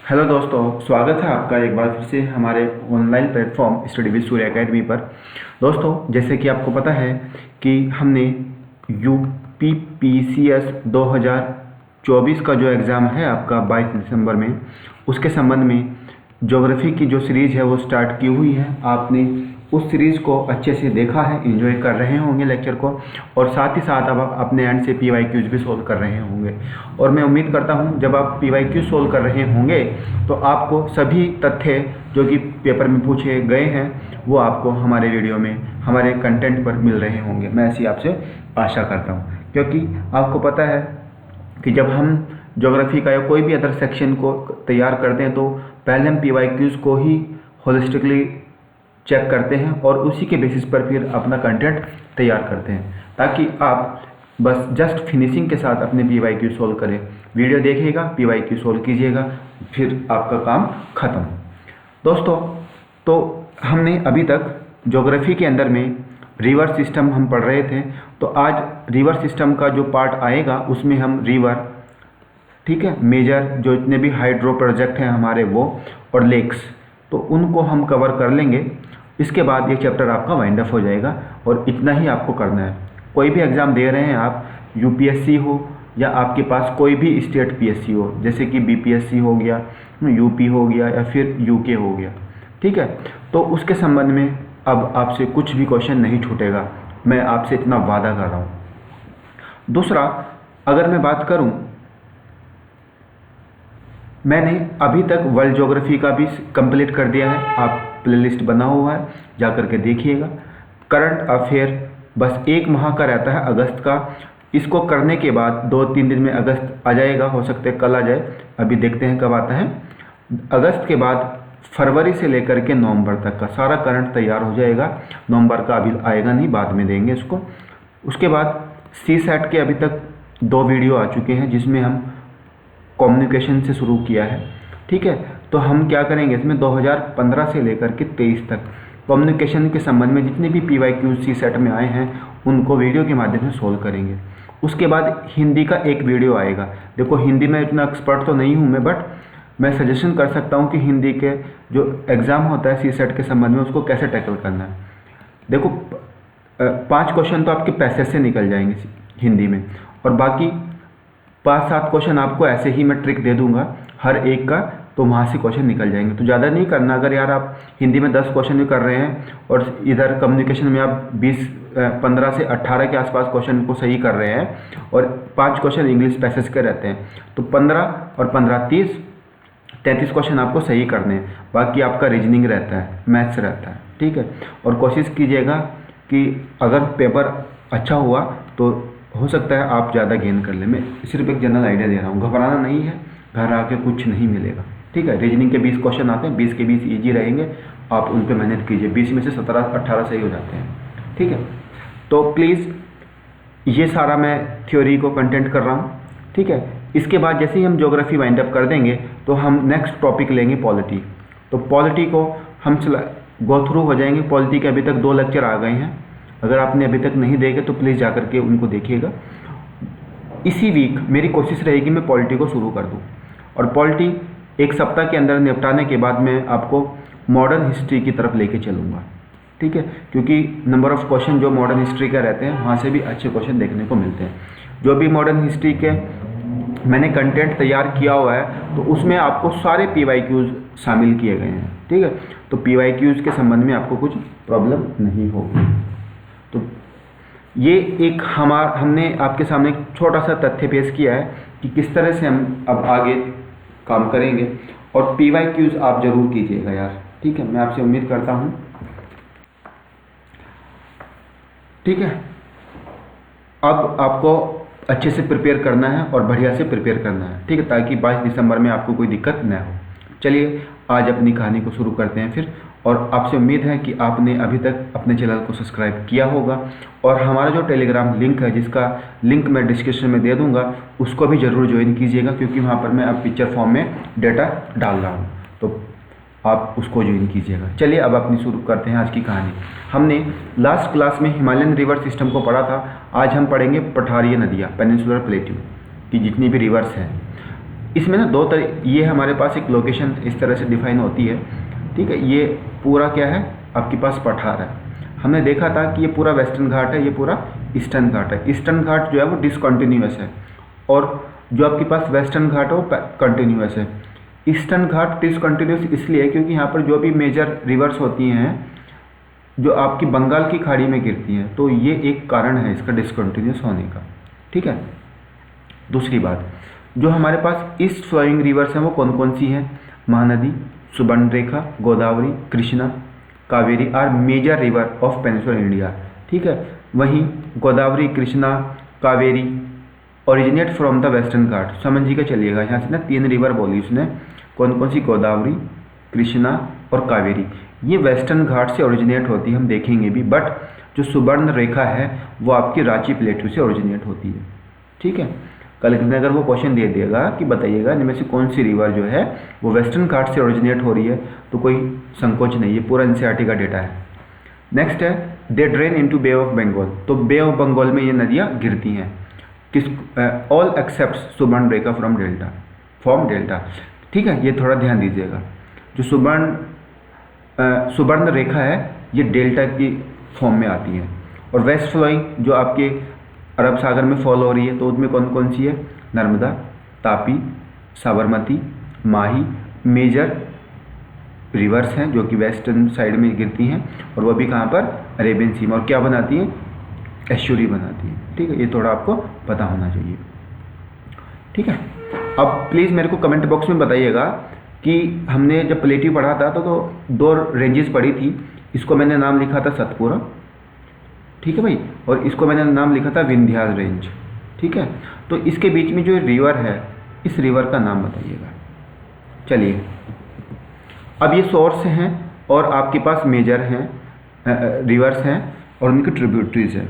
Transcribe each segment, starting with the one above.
Hello दोस्तों, स्वागत है आपका एक बार फिर से हमारे online platform study with Surya academy पर। दोस्तों, जैसे कि आपको पता है कि हमने UPPCS 2024 का जो एग्ज़ाम है आपका 22 दिसंबर में, उसके संबंध में ज्योग्राफी की जो सीरीज़ है वो स्टार्ट की हुई है। आपने उस सीरीज़ को अच्छे से देखा है, एंजॉय कर रहे होंगे लेक्चर को, और साथ ही साथ अब आप अपने एंड से PYQs भी सोल्व कर रहे होंगे। और मैं उम्मीद करता हूं जब आप PYQ सोल्व कर रहे होंगे तो आपको सभी तथ्य जो कि पेपर में पूछे गए हैं वो आपको हमारे वीडियो में, हमारे कंटेंट पर मिल रहे होंगे। मैं ऐसी आपसे आशा करता हूँ, क्योंकि आपको पता है कि जब हम ज्योग्राफी का या कोई भी अदर सेक्शन को तैयार करते हैं तो पहले हम PYQs को ही होलिस्टिकली चेक करते हैं और उसी के बेसिस पर फिर अपना कंटेंट तैयार करते हैं, ताकि आप बस जस्ट फिनिशिंग के साथ अपने PYQ सोल्व करें। वीडियो देखिएगा, PYQ सोल्व कीजिएगा, फिर आपका काम ख़त्म। दोस्तों, तो हमने अभी तक ज्योग्राफी के अंदर में रिवर सिस्टम हम पढ़ रहे थे, तो आज रिवर सिस्टम का जो पार्ट आएगा उसमें हम रिवर, ठीक है, मेजर जो इतने भी हाइड्रो प्रोजेक्ट हैं हमारे वो, और लेक्स, तो उनको हम कवर कर लेंगे। इसके बाद ये चैप्टर आपका वाइंड अप हो जाएगा और इतना ही आपको करना है। कोई भी एग्ज़ाम दे रहे हैं आप, UPSC हो या आपके पास कोई भी स्टेट PSC हो, जैसे कि BPSC हो गया, UP हो गया या फिर UK हो गया, ठीक है, तो उसके संबंध में अब आपसे कुछ भी क्वेश्चन नहीं छूटेगा, मैं आपसे इतना वादा कर रहा हूँ। दूसरा, अगर मैं बात करूँ, मैंने अभी तक वर्ल्ड ज्योग्राफी का भी कंप्लीट कर दिया है, आप प्लेलिस्ट बना हुआ है, जा कर के देखिएगा। करंट अफेयर बस 1 माह का रहता है, अगस्त का। इसको करने के बाद 2-3 दिन में अगस्त आ जाएगा, हो सकता है कल आ जाए, अभी देखते हैं कब आता है। अगस्त के बाद फरवरी से लेकर के नवंबर तक का सारा करंट तैयार हो जाएगा। नवंबर का अभी आएगा नहीं, बाद में देंगे इसको। उसके बाद CSAT के अभी तक 2 वीडियो आ चुके हैं, जिसमें हम कम्युनिकेशन से शुरू किया है, ठीक है। तो हम क्या करेंगे इसमें 2015 से लेकर के 23 तक कम्युनिकेशन के संबंध में जितने भी PYQ CSAT में आए हैं उनको वीडियो के माध्यम से सोल्व करेंगे। उसके बाद हिंदी का एक वीडियो आएगा। देखो, हिंदी में इतना एक्सपर्ट तो नहीं हूँ मैं, बट मैं सजेशन कर सकता हूँ कि हिंदी के जो एग्ज़ाम होता है CSAT के संबंध में उसको कैसे टैकल करना है। देखो, 5 क्वेश्चन तो आपके पैसेज से निकल जाएंगे हिंदी में, और बाकी 5-7 क्वेश्चन आपको ऐसे ही मैं ट्रिक दे दूंगा हर एक का, तो वहाँ से क्वेश्चन निकल जाएंगे। तो ज़्यादा नहीं करना। अगर यार आप हिंदी में 10 क्वेश्चन भी कर रहे हैं और इधर कम्युनिकेशन में आप 15 से 18 के आसपास क्वेश्चन को सही कर रहे हैं और 5 क्वेश्चन इंग्लिश पैसेज के रहते हैं, तो 15 और 15 33 क्वेश्चन आपको सही करने हैं। बाकी आपका रीजनिंग रहता है, मैथ्स रहता है, ठीक है। और कोशिश कीजिएगा कि अगर पेपर अच्छा हुआ तो हो सकता है आप ज़्यादा गेन कर लें। मैं सिर्फ एक जनरल आइडिया दे रहा हूँ, घबराना नहीं है, घर आके कुछ नहीं मिलेगा, ठीक है। रीजनिंग के 20 क्वेश्चन आते हैं, 20 के 20 ईजी रहेंगे, आप उन पर मेहनत कीजिए। 20 में से 17-18 सही हो जाते हैं, ठीक है। तो प्लीज़, ये सारा मैं थ्योरी को कंटेंट कर रहा हूँ, ठीक है। इसके बाद जैसे ही हम ज्योग्राफी वाइंड अप कर देंगे तो हम नेक्स्ट टॉपिक लेंगे पॉलिटी। तो पॉलिटी को हम गो थ्रू हो जाएंगे। पॉलिटी के अभी तक 2 लेक्चर आ गए हैं, अगर आपने अभी तक नहीं देखे तो प्लीज़ जाकर के उनको देखिएगा। इसी वीक मेरी कोशिश रहेगी मैं पॉलिटी को शुरू कर दूं, और पॉलिटी 1 सप्ताह के अंदर निपटाने के बाद मैं आपको मॉडर्न हिस्ट्री की तरफ लेके चलूँगा, ठीक है, क्योंकि नंबर ऑफ़ क्वेश्चन जो मॉडर्न हिस्ट्री का रहते हैं वहाँ से भी अच्छे क्वेश्चन देखने को मिलते हैं। जो भी मॉडर्न हिस्ट्री के मैंने कंटेंट तैयार किया हुआ है तो उसमें आपको सारे PYQs शामिल किए गए हैं, ठीक है। तो PYQs के संबंध में आपको कुछ प्रॉब्लम नहीं होगी। तो ये एक हमने आपके सामने एक छोटा सा तथ्य पेश किया है कि किस तरह से हम अब आगे काम करेंगे, और PYQs आप जरूर कीजिएगा यार, ठीक है। मैं आपसे उम्मीद करता हूँ, ठीक है। अब आपको अच्छे से प्रिपेयर करना है और बढ़िया से प्रिपेयर करना है, ठीक है, ताकि 22 दिसंबर में आपको कोई दिक्कत न हो। चलिए आज अपनी कहानी को शुरू करते हैं फिर, और आपसे उम्मीद है कि आपने अभी तक अपने चैनल को सब्सक्राइब किया होगा, और हमारा जो टेलीग्राम लिंक है जिसका लिंक मैं डिस्क्रिप्शन में दे दूंगा उसको भी ज़रूर ज्वाइन कीजिएगा, क्योंकि वहाँ पर मैं अब पिक्चर फॉर्म में डेटा डाल रहा हूँ, तो आप उसको ज्वाइन कीजिएगा। चलिए अब अपनी शुरू करते हैं आज की कहानी। हमने लास्ट क्लास में हिमालयन रिवर सिस्टम को पढ़ा था, आज हम पढ़ेंगे पठारीय नदियाँ, पेनिनसुलर प्लेट्यू की जितनी भी रिवर्स हैं। इसमें ना दो तरह, ये हमारे पास एक लोकेशन इस तरह से डिफाइन होती है, ठीक है। ये पूरा क्या है आपके पास पठार है। हमने देखा था कि ये पूरा वेस्टर्न घाट है, ये पूरा ईस्टर्न घाट है। ईस्टर्न घाट जो है वो डिसकंटिन्यूअस है और जो आपके पास वेस्टर्न घाट है वो कंटिन्यूअस है। ईस्टर्न घाट डिसकंटिन्यूअस इसलिए है क्योंकि यहाँ पर जो भी मेजर रिवर्स होती हैं जो आपकी बंगाल की खाड़ी में गिरती हैं, तो ये एक कारण है इसका डिसकंटिन्यूअस होने का, ठीक है। दूसरी बात, जो हमारे पास ईस्ट फ्लोइंग रिवर्स हैं वो कौन कौन सी हैं? Mahanadi, Subarnarekha, Godavari, Krishna, Kaveri are major river of peninsular India, ठीक है। वहीं Godavari, Krishna, Kaveri originate from the Western Ghat. समझ जी का चलिएगा, यहाँ से ना 3 रिवर बोली उसने, कौन कौन सी? गोदावरी, कृष्णा और कावेरी। ये वेस्टर्न घाट से ओरिजिनेट होती है, हम देखेंगे भी। बट जो सुवर्ण रेखा है वो आपकी रांची प्लेटू से ओरिजिनेट होती है, ठीक है। कल के दिन अगर वो क्वेश्चन दे देगा कि बताइएगा इनमें से कौन सी रिवर जो है वो वेस्टर्न घाट से ओरिजिनेट हो रही है, तो कोई संकोच नहीं, है पूरा एनसीईआरटी का डेटा है। नेक्स्ट है they drain into Bay of Bengal. तो बे ऑफ बंगाल में ये नदियाँ गिरती हैं, किस? ऑल एक्सेप्ट सुवर्ण रेखा फ्रॉम डेल्टा, ठीक है। ये थोड़ा ध्यान दीजिएगा, जो सुवर्ण रेखा है ये डेल्टा की फॉर्म में आती है। और वेस्ट फ्लोइंग जो आपके अरब सागर में फॉलो हो रही है, तो उसमें कौन कौन सी है? नर्मदा, तापी, साबरमती, माही मेजर रिवर्स हैं जो कि वेस्टर्न साइड में गिरती हैं, और वो भी कहाँ पर? अरेबियन सी में। और क्या बनाती हैं? एस्चुरी बनाती हैं, ठीक है। ये थोड़ा आपको पता होना चाहिए, ठीक है। अब प्लीज़ मेरे को कमेंट बॉक्स में बताइएगा कि हमने जब प्लेटिव पढ़ा था तो 2 रेंजेस पढ़ी थी। इसको मैंने नाम लिखा था सतपुरा, ठीक है भाई, और इसको मैंने नाम लिखा था विंध्याल रेंज, ठीक है। तो इसके बीच में जो रिवर है, इस रिवर का नाम बताइएगा। चलिए, अब ये सोर्स हैं और आपके पास मेजर हैं, रिवर्स हैं और उनकी ट्रिब्यूटरीज हैं।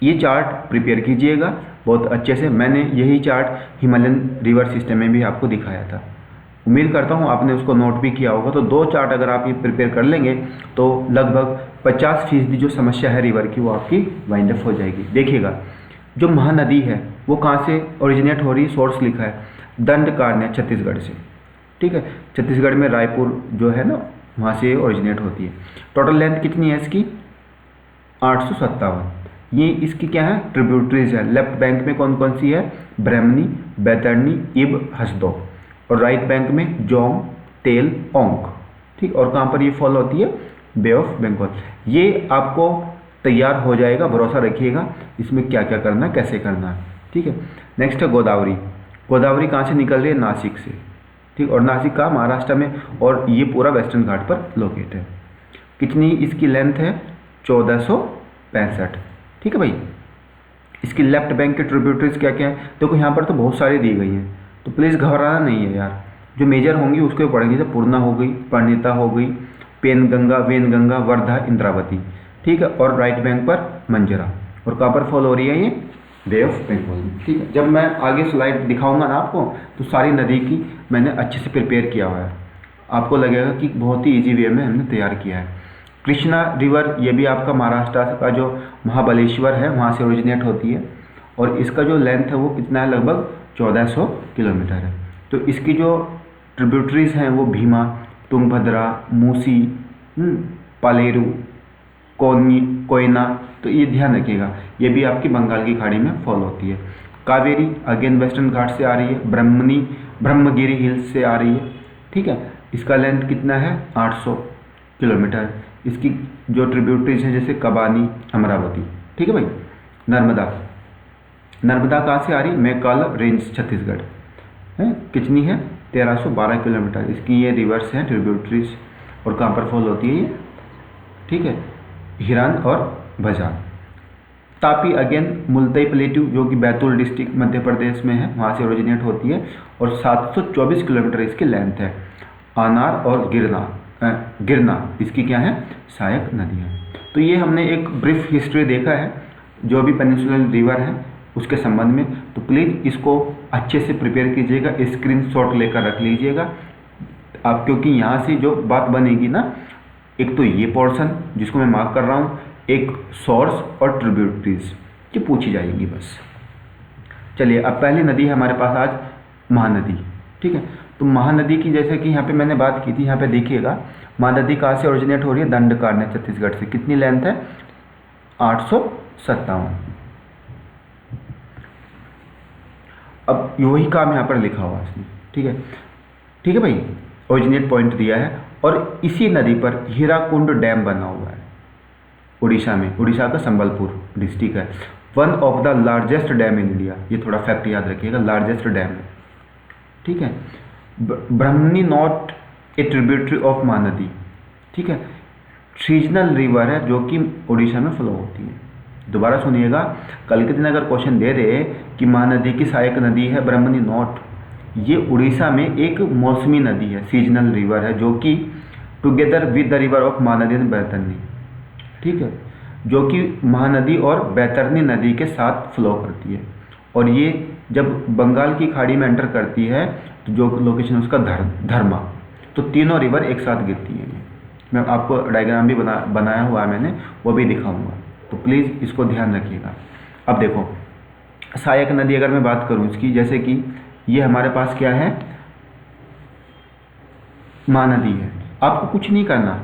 ये चार्ट प्रिपेयर कीजिएगा बहुत अच्छे से। मैंने यही चार्ट हिमालयन रिवर सिस्टम में भी आपको दिखाया था, उम्मीद करता हूँ आपने उसको नोट भी किया होगा। तो 2 चार्ट अगर आप ये प्रिपेयर कर लेंगे तो लगभग 50% जो समस्या है रिवर की वो आपकी वाइंड अप हो जाएगी। देखिएगा, जो महानदी है वो कहाँ से ओरिजिनेट हो रही है? सोर्स लिखा है दंडकारण्य, छत्तीसगढ़ से, ठीक है। छत्तीसगढ़ में रायपुर जो है ना, वहाँ से ओरिजिनेट होती है। टोटल लेंथ कितनी है इसकी? 857। ये इसकी क्या है? ट्रिब्यूटरीज है। लेफ्ट बैंक में कौन कौन सी है? ब्रह्मणी, बैतरणी, इब, हसदो, और राइट बैंक में जोंग, तेल, ओंक, ठीक। और कहाँ पर ये फॉलो होती है? बे ऑफ बंगाल। ये आपको तैयार हो जाएगा, भरोसा रखिएगा। इसमें क्या क्या करना है, कैसे करना है, ठीक है। नेक्स्ट है गोदावरी। गोदावरी कहाँ से निकल रही है? नासिक से, ठीक। और नासिक का महाराष्ट्र में, और ये पूरा वेस्टर्न घाट पर लोकेट है। कितनी इसकी लेंथ है? 1465, ठीक है भाई। इसकी लेफ्ट बैंक के ट्रिब्यूटरीज क्या क्या है? देखो यहाँ पर तो बहुत सारी दी गई हैं, तो प्लीज़ घबराना नहीं है यार। जो मेजर होंगी उसको पढ़ेंगे, जैसे पूर्णा हो गई, परिणीता हो गई, पेनगंगा, वेनगंगा, वर्धा, इंद्रावती, ठीक है। और राइट बैंक पर मंजरा, और कहाँ पर फॉलो हो रही है? ये बे ऑफ बंगाल, ठीक है। जब मैं आगे स्लाइड दिखाऊंगा ना आपको, तो सारी नदी की मैंने अच्छे से प्रिपेयर किया हुआ है, आपको लगेगा कि बहुत ही ईजी वे में हमने तैयार किया है। कृष्णा रिवर, ये भी आपका महाराष्ट्र का जो महाबलेश्वर है वहाँ से ओरिजिनेट होती है, और इसका जो लेंथ है वो कितना है? लगभग 1400 किलोमीटर है। तो इसकी जो ट्रिब्यूटरीज हैं वो भीमा, तुंगभद्रा, मूसी, पालेरू, कोयना, तो ये ध्यान रखिएगा, ये भी आपकी बंगाल की खाड़ी में फॉलो होती है। कावेरी अगेन वेस्टर्न घाट से आ रही है, ब्रह्मगिरी हिल्स से आ रही है, ठीक है। इसका लेंथ कितना है? 800 किलोमीटर। इसकी जो ट्रिब्यूटरीज हैं जैसे कबानी, अमरावती, ठीक है भाई। नर्मदा कहाँ से आ रही? मैकाल रेंज, छत्तीसगढ़ है। कितनी है? 1312 किलोमीटर। इसकी ये रिवर्स हैं ट्रिब्यूटरीज, और कहाँ पर फॉलो होती है ये? ठीक है, हिरान और भजान। तापी अगेन मुल्ताई प्लेट्यू जो कि बैतूल डिस्ट्रिक्ट मध्य प्रदेश में है, वहाँ से ओरिजिनेट होती है, और 724 किलोमीटर इसकी लेंथ है। अनार और गिरना इसकी क्या है? सहायक नदियाँ। तो ये हमने एक ब्रीफ हिस्ट्री देखा है जो भी पेनिनसुलर रिवर है उसके संबंध में। तो प्लीज़ इसको अच्छे से प्रिपेयर कीजिएगा, स्क्रीनशॉट लेकर रख लीजिएगा आप, क्योंकि यहाँ से जो बात बनेगी ना, एक तो ये पोर्शन जिसको मैं मार्क कर रहा हूँ, एक सोर्स और ट्रिब्यूटरीज, ये पूछी जाएंगी बस। चलिए, अब पहली नदी है हमारे पास आज महानदी। ठीक है, तो महानदी की जैसे कि यहाँ पे मैंने बात की थी, यहाँ पे देखिएगा महानदी कहाँ से ओरिजिनेट हो रही है, दंडकारण्य छत्तीसगढ़ से। कितनी लेंथ है, 857। अब वही काम यहाँ पर लिखा हुआ है इसमें। ठीक है, ठीक है भाई, ओरिजिनेट पॉइंट दिया है और इसी नदी पर हीराकुंड डैम बना हुआ है उड़ीसा में। उड़ीसा का संबलपुर डिस्ट्रिक्ट है। One of the largest dam in India, ये थोड़ा फैक्ट याद रखिएगा, लार्जेस्ट डैम है। ठीक है, Brahmani not a tributary of Mahanadi. ठीक है, सीजनल रिवर है जो कि उड़ीसा में फ्लो होती है। दोबारा सुनिएगा, कल के दिन अगर क्वेश्चन दे रहे कि महानदी की सहायक नदी है ब्रह्मणी नॉट, ये उड़ीसा में एक मौसमी नदी है, सीजनल रिवर है, जो कि together with the river of Mahanadi and Baitarani. ठीक है, जो कि महानदी और बैतरनी नदी के साथ फ्लो करती है। और ये जब बंगाल की खाड़ी में एंटर करती है तो जो लोकेशन है उसका धर्मा, तो तीनों रिवर एक साथ गिरती हैं। मैं आपको डायग्राम भी बनाया हुआ है मैंने, वो भी दिखाऊंगा, तो प्लीज़ इसको ध्यान रखिएगा। अब देखो, सहायक नदी अगर मैं बात करूँ इसकी, जैसे कि ये हमारे पास क्या है, महानदी है। आपको कुछ नहीं करना,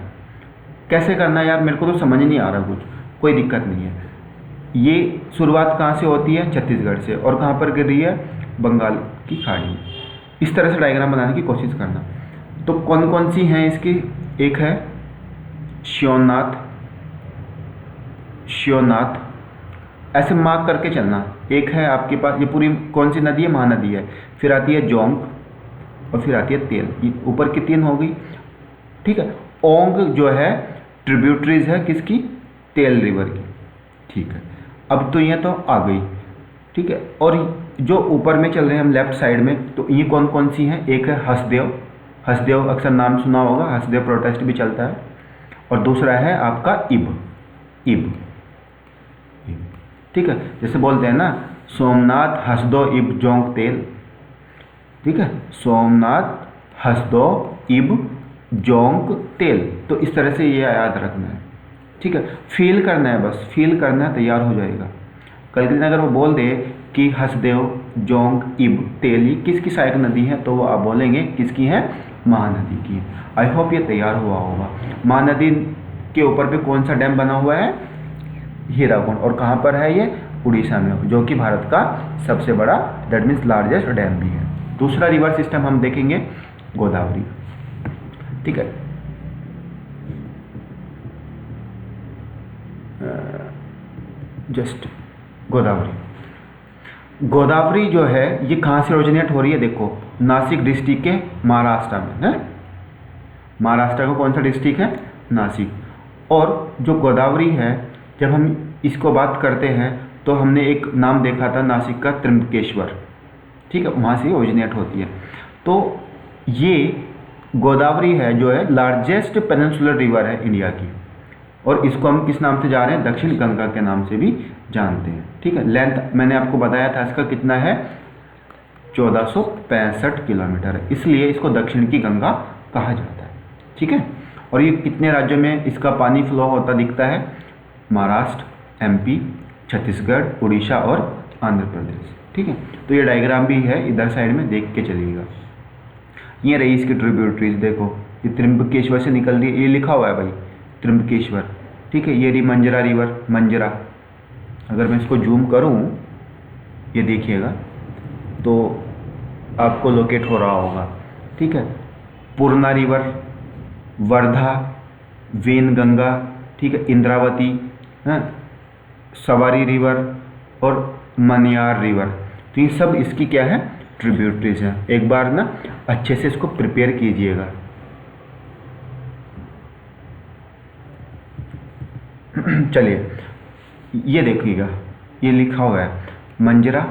कैसे करना है यार, मेरे को तो समझ नहीं आ रहा कुछ, कोई दिक्कत नहीं है। ये शुरुआत कहाँ से होती है, छत्तीसगढ़ से, और कहाँ पर गिर रही है, बंगाल की खाड़ी में। इस तरह से डायग्राम बनाने की कोशिश करना। तो कौन कौन सी हैं इसकी, एक है शिवनाथ, ऐसे मार्क करके चलना। एक है आपके पास, ये पूरी कौन सी नदी है, महानदी है। फिर आती है जोंक और फिर आती है तेल, ये ऊपर की तीन हो गई। ठीक है, ओंग जो है ट्रिब्यूटरीज है किसकी, तेल रिवर की। ठीक है, अब तो ये तो आ गई। ठीक है, और जो ऊपर में चल रहे हैं हम लेफ्ट साइड में, तो ये कौन कौन सी हैं, एक है हसदेव, अक्सर नाम सुना होगा, हसदेव प्रोटेस्ट भी चलता है। और दूसरा है आपका इब। ठीक है, जैसे बोलते हैं ना, सोमनाथ, हसदो, इब, जोंक, तेल। ठीक है, सोमनाथ, हसदो, इब, जोंक, तेल। तो इस तरह से ये याद रखना है। ठीक है, फील करना है, बस फील करना है, तैयार हो जाएगा। कल के दिन अगर वो बोल दे कि हसदेव, जोंक, इब, तेल, ये किसकी सहायक नदी है, तो वो आप बोलेंगे किसकी है, महानदी की। आई होप ये तैयार हुआ होगा। महानदी के ऊपर पे कौन सा डैम बना हुआ है, हीराकुंड, और कहाँ पर है ये, उड़ीसा में, जो कि भारत का सबसे बड़ा, दैट मीन्स लार्जेस्ट डैम भी है। दूसरा रिवर सिस्टम हम देखेंगे, गोदावरी। ठीक है, जस्ट गोदावरी जो है ये कहाँ से ओरिजिनेट हो रही है, देखो नासिक डिस्ट्रिक्ट के, महाराष्ट्र में है। महाराष्ट्र का कौन सा डिस्ट्रिक्ट है, नासिक। और जो गोदावरी है, जब हम इसको बात करते हैं तो हमने एक नाम देखा था नासिक का, त्र्यंबकेश्वर। ठीक है, वहाँ से ओरिजिनेट होती है। तो ये गोदावरी है जो है लार्जेस्ट पेनिनसुलर रिवर है इंडिया की, और इसको हम किस नाम से जा रहे हैं, दक्षिण गंगा के नाम से भी जानते हैं। ठीक है, लेंथ मैंने आपको बताया था इसका कितना है, 1465 किलोमीटर है, इसलिए इसको दक्षिण की गंगा कहा जाता है। ठीक है, और ये कितने राज्यों में इसका पानी फ्लो होता दिखता है, महाराष्ट्र, एमपी, छत्तीसगढ़, उड़ीसा और आंध्र प्रदेश। ठीक है, तो ये डायग्राम भी है, इधर साइड में देख के चलिएगा। ये रही इसकी ट्रिब्यूटरीज, देखो ये त्र्यंबकेश्वर से निकल रही है, ये लिखा हुआ है भाई त्र्यंबकेश्वर। ठीक है, ये रही मंजरा रिवर, मंजरा। अगर मैं इसको जूम करूं, ये देखिएगा तो आपको लोकेट हो रहा होगा। ठीक है, पूर्णा रिवर, वर्धा, वेनगंगा, ठीक है, इंद्रावती, हाँ, सवारी रिवर और मनियार रिवर। तो ये सब इसकी क्या है, ट्रिब्यूटरीज हैं। एक बार ना अच्छे से इसको प्रिपेयर कीजिएगा। चलिए, ये देखिएगा, ये लिखा हुआ है मंजरा।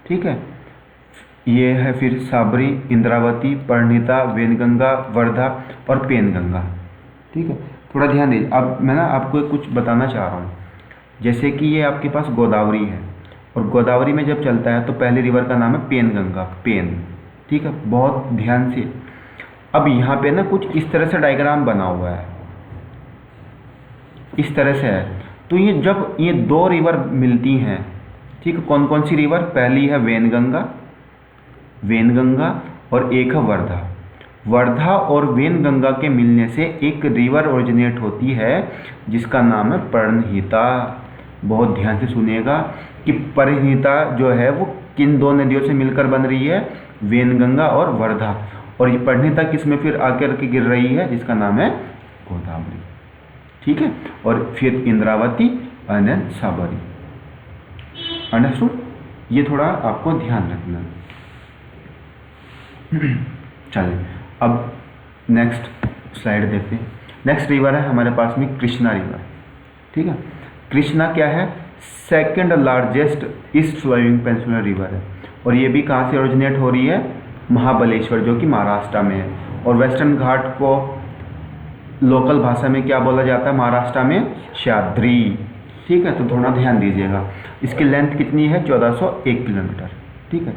ठीक है, ये है फिर साबरी, इंद्रावती, परिणीता, वेनगंगा, वर्धा और पेनगंगा। ठीक है, थोड़ा ध्यान दीजिए। अब मैं ना आपको कुछ बताना चाह रहा हूँ, जैसे कि ये आपके पास गोदावरी है, और गोदावरी में जब चलता है तो पहली रिवर का नाम है पेनगंगा, पेन। ठीक है, बहुत ध्यान से। अब यहाँ पे ना कुछ इस तरह से डायग्राम बना हुआ है, इस तरह से है। तो ये जब ये दो रिवर मिलती हैं, ठीक है, कौन कौन सी रिवर, पहली है वेनगंगा, वेनगंगा और एक है वर्धा। वर्धा और वेनगंगा के मिलने से एक रिवर ओरिजिनेट होती है जिसका नाम है प्रणहिता। बहुत ध्यान से सुनिएगा कि प्रणहिता जो है वो किन दो नदियों से मिलकर बन रही है, वेनगंगा और वर्धा। और ये प्रणहिता किस में फिर आकर के गिर रही है, जिसका नाम है गोदावरी। ठीक है, और फिर Indravati and then Sabari. Understood? ये थोड़ा आपको ध्यान रखना। चलिए अब नेक्स्ट स्लाइड देखते हैं। नेक्स्ट रिवर है हमारे पास में कृष्णा रिवर। ठीक है, कृष्णा क्या है, second largest east flowing peninsular river है। और ये भी कहाँ से ओरिजिनेट हो रही है, महाबलेश्वर, जो कि महाराष्ट्र में है। और वेस्टर्न घाट को लोकल भाषा में क्या बोला जाता है महाराष्ट्र में, सह्याद्री। ठीक है, तो थोड़ा ध्यान दीजिएगा। इसकी लेंथ कितनी है, 1401 किलोमीटर। ठीक है,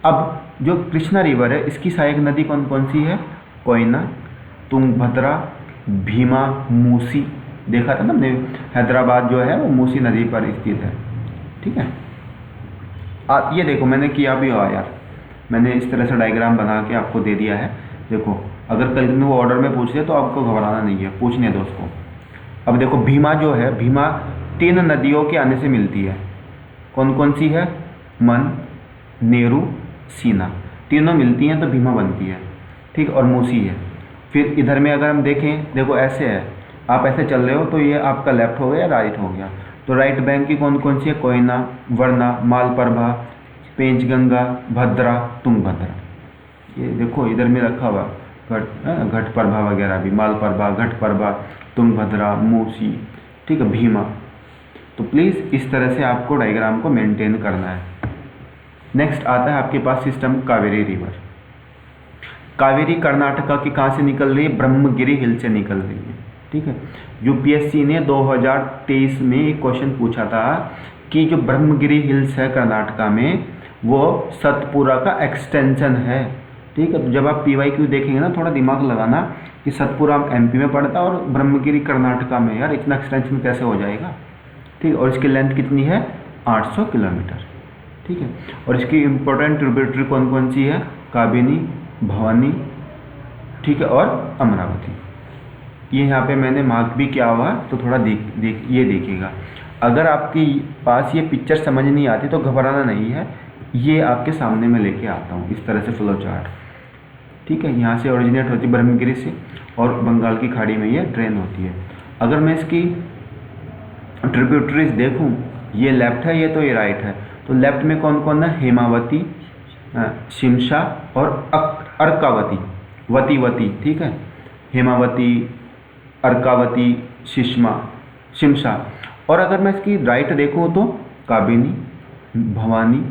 अब जो कृष्णा रिवर है इसकी सहायक नदी कौन कौन सी है, कोयना, तुंगभद्रा, भीमा, मूसी। देखा था ना हमने, हैदराबाद जो है वो मूसी नदी पर स्थित है। ठीक है, आप ये देखो मैंने किया भी हुआ यार, मैंने इस तरह से डायग्राम बना के आपको दे दिया है। देखो अगर कल में वो ऑर्डर में पूछ ले तो आपको घबराना नहीं है, पूछने दो उसको। अब देखो भीमा जो है, भीमा 3 नदियों के आने से मिलती है। कौन कौन सी है, मन, नेरू, सीना, तीनों मिलती हैं तो भीमा बनती है। ठीक, और मूसी है। फिर इधर में अगर हम देखें, देखो ऐसे है, आप ऐसे चल रहे हो तो ये आपका लेफ्ट हो गया, राइट हो गया। तो राइट बैंक की कौन कौन सी है, कोयना, वरना, मालप्रभा, पेंचगंगा, भद्रा, तुंगभद्रा। ये देखो इधर में रखा हुआ घटप्रभा वगैरह भी, मालप्रभा, घटप्रभा, तुंगभद्रा, मूसी। ठीक है, भीमा। तो प्लीज़ इस तरह से आपको डायग्राम को मेंटेन करना है। नेक्स्ट आता है आपके पास सिस्टम कावेरी रिवर। कावेरी कर्नाटका की कहाँ से निकल रही है, ब्रह्मगिरी हिल से निकल रही है। ठीक है, यूपीएससी ने 2023 में एक क्वेश्चन पूछा था कि जो ब्रह्मगिरी हिल्स है कर्नाटका में वो सतपुरा का एक्सटेंशन है। ठीक है, तो जब आप PYQ देखेंगे ना, थोड़ा दिमाग लगाना कि सतपुरा MP में पड़ता है और ब्रह्मगिरी कर्नाटका में, यार इतना एक्सटेंशन कैसे हो जाएगा। ठीक है, और इसकी लेंथ कितनी है, 800 किलोमीटर। ठीक है, और इसकी इम्पोर्टेंट ट्रिब्यूटरी कौन कौन सी है, काबिनी, भवानी, ठीक है, और अमरावती। ये यहाँ पे मैंने मार्क भी किया हुआ, तो थोड़ा ये देखिएगा। अगर आपके पास ये पिक्चर समझ नहीं आती तो घबराना नहीं है, ये आपके सामने मैं लेके आता हूँ इस तरह से फ्लो चार्ट। ठीक है, यहाँ से ओरिजिनेट होती है ब्रह्मगिरी से और बंगाल की खाड़ी में ये ड्रेन होती है। अगर मैं इसकी ट्रिब्यूटरीज देखूँ, ये लेफ्ट है, ये तो ये राइट है। तो लेफ्ट में कौन कौन है, हेमावती, शिमशा और अर्कावती, वती। ठीक है, हेमावती, अर्कावती, शिमशा। और अगर मैं इसकी राइट देखूँ तो काबिनी, भवानी,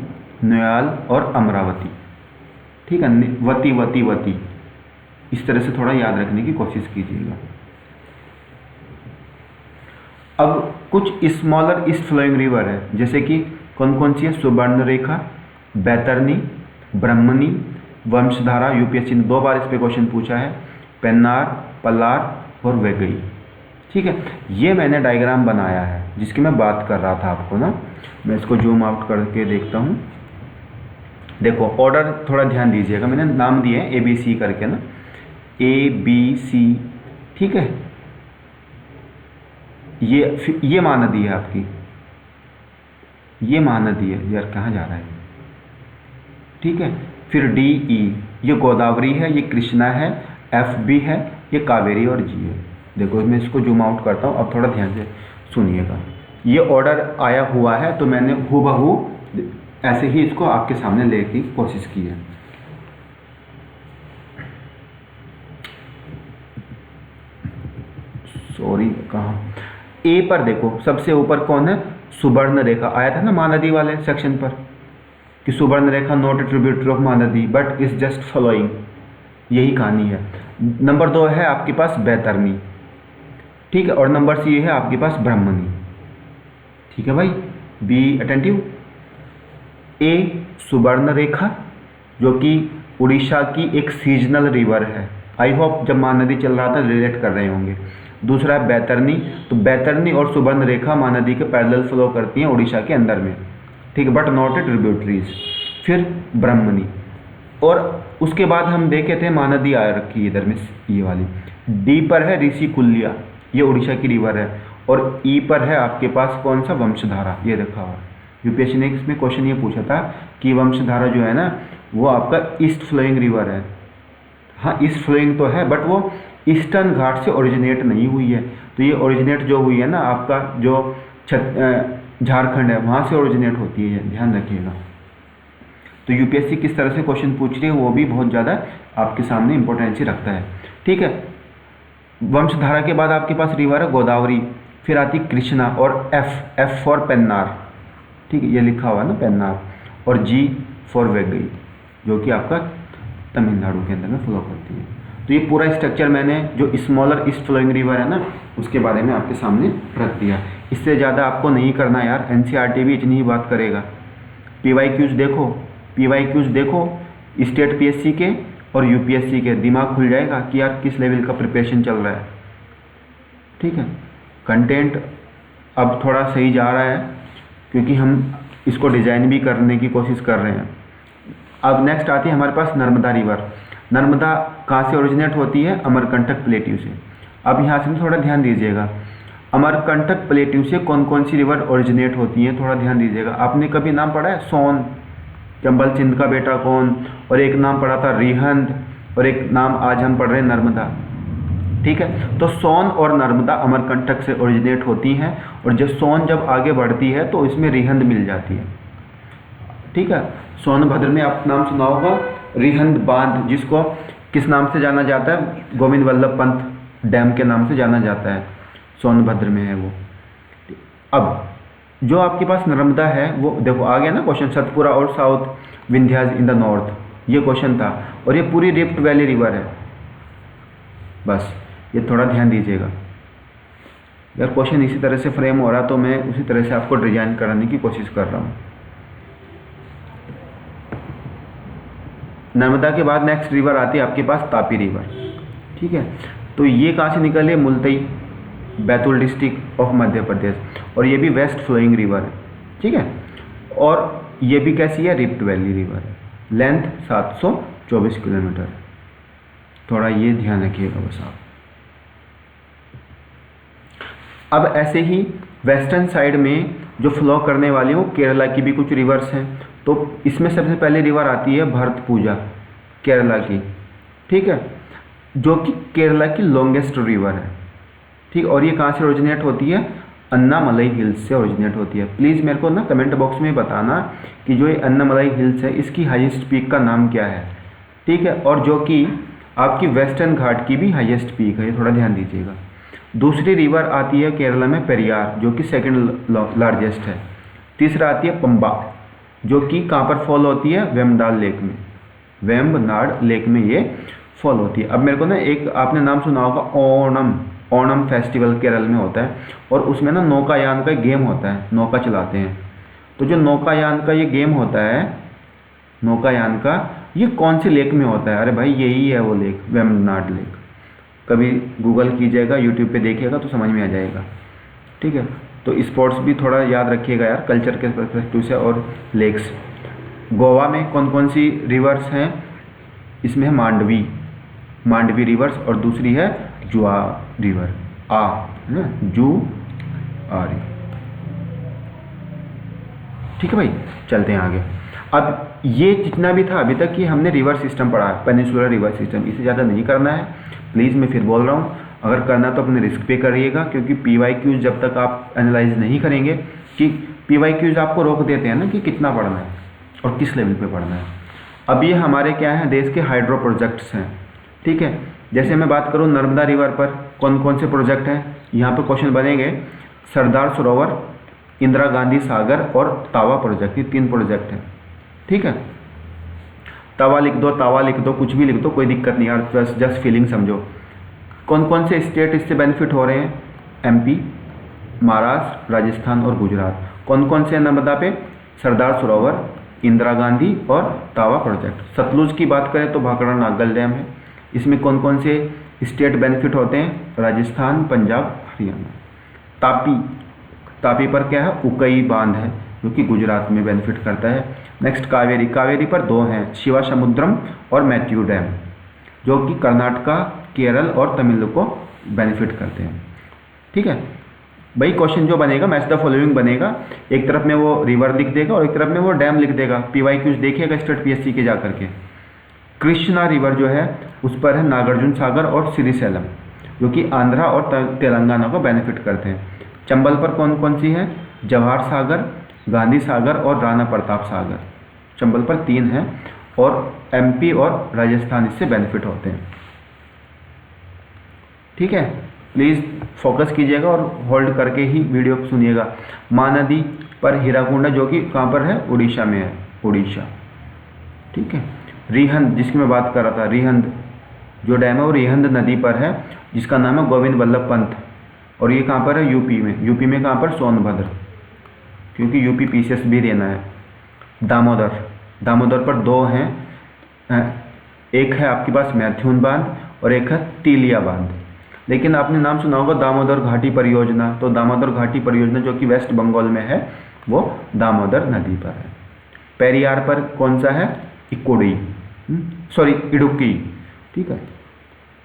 नयाल और अमरावती। ठीक है, वती। इस तरह से थोड़ा याद रखने की कोशिश कीजिएगा। अब कुछ स्मॉलर ईस्ट फ्लोइंग रिवर है, जैसे कि कौन कौन सी है, सुवर्णरेखा, बैतरनी, ब्रह्मणी, वंशधारा। यूपीएससी ने 2 बार इस पे क्वेश्चन पूछा है, पेन्नार, पलार और वैगई। ठीक है, ये मैंने डायग्राम बनाया है जिसकी मैं बात कर रहा था आपको ना। मैं इसको जूम आउट करके देखता हूँ। देखो ऑर्डर थोड़ा ध्यान दीजिएगा, मैंने नाम दिए हैं ABC करके ना, ABC। ठीक है, ये महानदी है आपकी, ये महानदी है यार, कहाँ जा रहा है। ठीक है, फिर DE, ये गोदावरी है, ये कृष्णा है, FB है, ये कावेरी और G है। देखो मैं इसको जूम आउट करता हूँ, अब थोड़ा ध्यान से सुनिएगा। ये ऑर्डर आया हुआ है तो मैंने हूबहू ऐसे ही इसको आपके सामने लेने की कोशिश की है। सॉरी, कहाँ, A पर देखो सबसे ऊपर कौन है, सुवर्णरेखा। आया था ना महानदी वाले सेक्शन पर कि Subarnarekha not a tributary of Mahanadi but is just following, यही कहानी है। नंबर 2 है आपके पास बैतरनी। ठीक है, और नंबर C है आपके पास ब्रह्मणी। ठीक है भाई, बी अटेंटिव। A सुवर्णरेखा जो कि उड़ीसा की एक सीजनल रिवर है। आई होप जब महानदी चल रहा था रिलेट कर रहे होंगे। दूसरा है बैतरनी, तो बैतरनी और सुवर्णरेखा महानदी के पैरेलल फ्लो करती हैं उड़ीसा के अंदर में। ठीक है, बट नॉट ए ट्रिब्यूटरीज। फिर ब्रह्मणी, और उसके बाद हम देखे थे महानदी आ रखी इधर में, ये वाली डी पर है ऋषिकुल्या, ये उड़ीसा की रिवर है, और ई पर है आपके पास कौन सा, वंशधारा, ये रखा हुआ। यूपीएससी ने इसमें क्वेश्चन ये पूछा था कि वंशधारा जो है ना वो आपका ईस्ट फ्लोइंग रिवर है। हाँ ईस्ट फ्लोइंग तो है, बट वो ईस्टर्न घाट से ओरिजिनेट नहीं हुई है। तो ये ओरिजिनेट जो हुई है ना आपका जो झारखंड है वहाँ से ओरिजिनेट होती है, ध्यान रखिएगा। तो यूपीएससी किस तरह से क्वेश्चन पूछ रही है वो भी बहुत ज़्यादा आपके सामने इंपॉर्टेंसी रखता है, ठीक है। वंशधारा के बाद आपके पास रिवर है गोदावरी, फिर आती कृष्णा, और एफ फॉर पेन्नार, ठीक है, ये लिखा हुआ है ना पेन्नार, और जी फॉर वेगई जो कि आपका तमिलनाडु के अंदर में फ्लो करती है। तो ये पूरा स्ट्रक्चर मैंने जो स्मॉलर ईस्ट फ्लोइंग रिवर है ना उसके बारे में आपके सामने रख दिया। इससे ज़्यादा आपको नहीं करना यार, एनसीईआरटी भी इतनी ही बात करेगा। पीवाईक्यूज देखो स्टेट पीएससी के और यूपीएससी के, दिमाग खुल जाएगा कि यार किस लेवल का प्रिपरेशन चल रहा है, ठीक है। कंटेंट अब थोड़ा सही जा रहा है क्योंकि हम इसको डिज़ाइन भी करने की कोशिश कर रहे हैं। अब नेक्स्ट आती है हमारे पास नर्मदा रिवर। नर्मदा कहाँ से ओरिजिनेट होती है, अमरकंटक प्लेट्यू से। अब यहाँ से थोड़ा ध्यान दीजिएगा, अमरकंटक प्लेट्यू से कौन कौन सी रिवर ओरिजिनेट होती हैं, थोड़ा ध्यान दीजिएगा। आपने कभी नाम पढ़ा है सोन, चंबल सिंध का बेटा कौन, और एक नाम पढ़ा था रिहंद, और एक नाम आज हम पढ़ रहे हैं नर्मदा, ठीक है। तो सोन और नर्मदा अमरकंटक से ओरिजिनेट होती हैं, और जब सोन जब आगे बढ़ती है तो इसमें रिहंद मिल जाती है, ठीक है। सोनभद्र में आप नाम सुना होगा रिहंद बांध, जिसको किस नाम से जाना जाता है, गोविंद वल्लभ पंत डैम के नाम से जाना जाता है, सोनभद्र में है वो। अब जो आपके पास नर्मदा है वो देखो आ गया ना क्वेश्चन, सतपुरा और south Vindhyas in the north, ये क्वेश्चन था, और ये पूरी रिफ्ट वैली रिवर है। बस ये थोड़ा ध्यान दीजिएगा यार, क्वेश्चन इसी तरह से फ्रेम हो रहा तो मैं उसी तरह से आपको डिजाइन कराने की कोशिश कर रहा हूँ। नर्मदा के बाद नेक्स्ट रिवर आती है आपके पास तापी रिवर, ठीक है। तो ये कहाँ से निकली है, मुल्तई, बैतूल डिस्ट्रिक्ट ऑफ मध्य प्रदेश, और ये भी वेस्ट फ्लोइंग रिवर है, ठीक है। और ये भी कैसी है, रिफ्ट वैली रिवर है, लेंथ 724 किलोमीटर। थोड़ा ये ध्यान रखिएगा बस आप। अब ऐसे ही वेस्टर्न साइड में जो फ्लो करने वाली हो केरला की भी कुछ रिवर्स हैं। तो इसमें सबसे पहले रिवर आती है भरतपुजा, केरला की, ठीक है, जो कि केरला की लॉन्गेस्ट रिवर है, ठीक। और ये कहाँ से ओरिजिनेट होती है, अन्नामलई हिल्स से ओरिजिनेट होती है। प्लीज़ मेरे को ना कमेंट बॉक्स में बताना कि जो ये अन्नामलई हिल्स है इसकी हाईएस्ट पीक का नाम क्या है, ठीक है, और जो कि आपकी वेस्टर्न घाट की भी हाईएस्ट पीक है, ये थोड़ा ध्यान दीजिएगा। दूसरी रिवर आती है केरला में पेरियार, जो कि सेकंड लार्जेस्ट है। तीसरा आती है पंबा, जो कि कहाँ पर फॉल होती है, वेम्बनाड लेक में, वेम्बनाड लेक में ये फॉल होती है। अब मेरे को ना एक आपने नाम सुना होगा ओणम फेस्टिवल केरल में होता है, और उसमें ना नौकायान का गेम होता है, नौका चलाते हैं। तो जो नौकायान का ये गेम होता है, नौकायान का, ये कौन सी लेक में होता है, अरे भाई यही है वो लेक, वेम्बनाड लेक। कभी गूगल कीजिएगा, यूट्यूब पे देखिएगा तो समझ में आ जाएगा, ठीक है। तो स्पोर्ट्स भी थोड़ा याद रखिएगा यार, कल्चर के परस्पेक्टिव से। और लेक्स, गोवा में कौन कौन सी रिवर्स हैं, इसमें है मांडवी रिवर्स, और दूसरी है जुआ रिवर, है ना, जुआरी, ठीक है भाई। चलते हैं आगे। अब ये जितना भी था अभी तक कि हमने रिवर सिस्टम पढ़ा है, पेनिनसुलर रिवर सिस्टम, इससे ज़्यादा नहीं करना है प्लीज़, मैं फिर बोल रहा हूँ। अगर करना तो अपने रिस्क पे करिएगा, क्योंकि पीवाईक्यूज जब तक आप एनालाइज नहीं करेंगे, कि पीवाईक्यूज आपको रोक देते हैं ना कि कितना पढ़ना है और किस लेवल पे पढ़ना है। अब ये हमारे क्या है, देश के हाइड्रो प्रोजेक्ट्स हैं, ठीक है। जैसे मैं बात करूँ नर्मदा रिवर पर कौन कौन से प्रोजेक्ट हैं, यहाँ पर क्वेश्चन बनेंगे। सरदार सरोवर, इंदिरा गांधी सागर और तावा प्रोजेक्ट, ये 3 प्रोजेक्ट हैं, ठीक है। तावा लिख दो, कुछ भी लिख दो, कोई दिक्कत नहीं यार, जस्ट फीलिंग समझो। कौन कौन से स्टेट इससे बेनिफिट हो रहे हैं, एमपी, महाराष्ट्र, राजस्थान और गुजरात। कौन कौन से नर्मदा पे, सरदार सरोवर, इंदिरा गांधी और तावा प्रोजेक्ट। सतलुज की बात करें तो भाखड़ा नागल डैम है, इसमें कौन कौन से स्टेट बेनिफिट होते हैं, राजस्थान, पंजाब, हरियाणा। तापी पर क्या है, उकई बांध है, जो कि गुजरात में बेनिफिट करता है। नेक्स्ट कावेरी, कावेरी पर दो हैं, शिवासमुद्रम और मैथ्यू डैम, जो कि कर्नाटका, केरल और तमिल को बेनिफिट करते हैं। ठीक है भाई, क्वेश्चन जो बनेगा मैच द फॉलोइंग बनेगा, एक तरफ में वो रिवर लिख देगा और एक तरफ में वो डैम लिख देगा। PYQs देखिएगा स्टेट PSC के जा करके। कृष्णा रिवर जो है उस पर है नागार्जुन सागर और श्रीशैलम, जो कि आंध्रा और तेलंगाना को बेनिफिट करते हैं। चंबल पर कौन कौन सी है, जवाहर सागर, गांधी सागर और राणा प्रताप सागर। चंबल पर 3 हैं और MP और राजस्थान इससे बेनिफिट होते हैं। ठीक है, प्लीज़ फोकस कीजिएगा और होल्ड करके ही वीडियो सुनिएगा। महानदी पर हीराकुंडा, जो कि कहाँ पर है, उड़ीसा में है, उड़ीसा। ठीक है, रिहंद जिसकी मैं बात कर रहा था, रिहंद जो डैम है वो रिहंद नदी पर है, जिसका नाम है गोविंद वल्लभ पंत, और ये कहाँ पर है, यूपी में। यूपी में कहाँ पर, सोनभद्र, क्योंकि यूपी PCS भी देना है। दामोदर, दामोदर पर 2 हैं, एक है आपके पास मैथुन बांध और एक है तिलिया बांध। लेकिन आपने नाम सुना होगा दामोदर घाटी परियोजना, तो दामोदर घाटी परियोजना जो कि वेस्ट बंगाल में है वो दामोदर नदी पर है। पेरियार पर कौन सा है, इकोडी, सॉरी इडुक्की। ठीक है,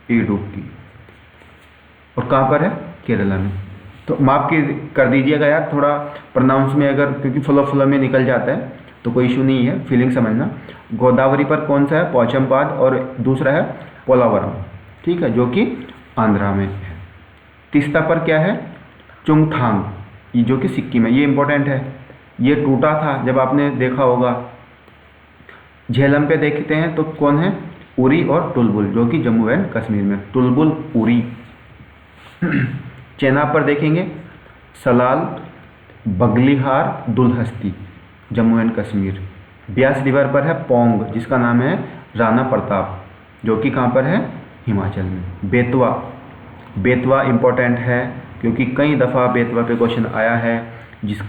इडुक्की, और कहाँ पर है, केरला में। तो माफ कर दीजिएगा यार, थोड़ा प्रोनाउंस में अगर, क्योंकि फ्लो में निकल जाता है तो कोई इशू नहीं है, फीलिंग समझना। गोदावरी पर कौन सा है, पोचमपाद, और दूसरा है पोलावरम। ठीक है, जो कि आंध्रा में है। तीस्ता पर क्या है, चुंगथांग, ये जो कि सिक्किम है। ये इंपॉर्टेंट है, ये टूटा था जब आपने देखा होगा। झेलम पे देखते हैं तो कौन है, उरी और टुलबुल, जो कि जम्मू एंड कश्मीर में, टुलबुल उरी। चेनाब पर देखेंगे सलाल, बगलिहार, दुलहस्ती, जम्मू एंड कश्मीर। ब्यास रिवर पर है पोंग, जिसका नाम है राणा प्रताप, जो कि कहाँ पर है, हिमाचल में। बेतवा, बेतवा इम्पोर्टेंट है क्योंकि कई दफ़ा बेतवा पे क्वेश्चन आया है। जिस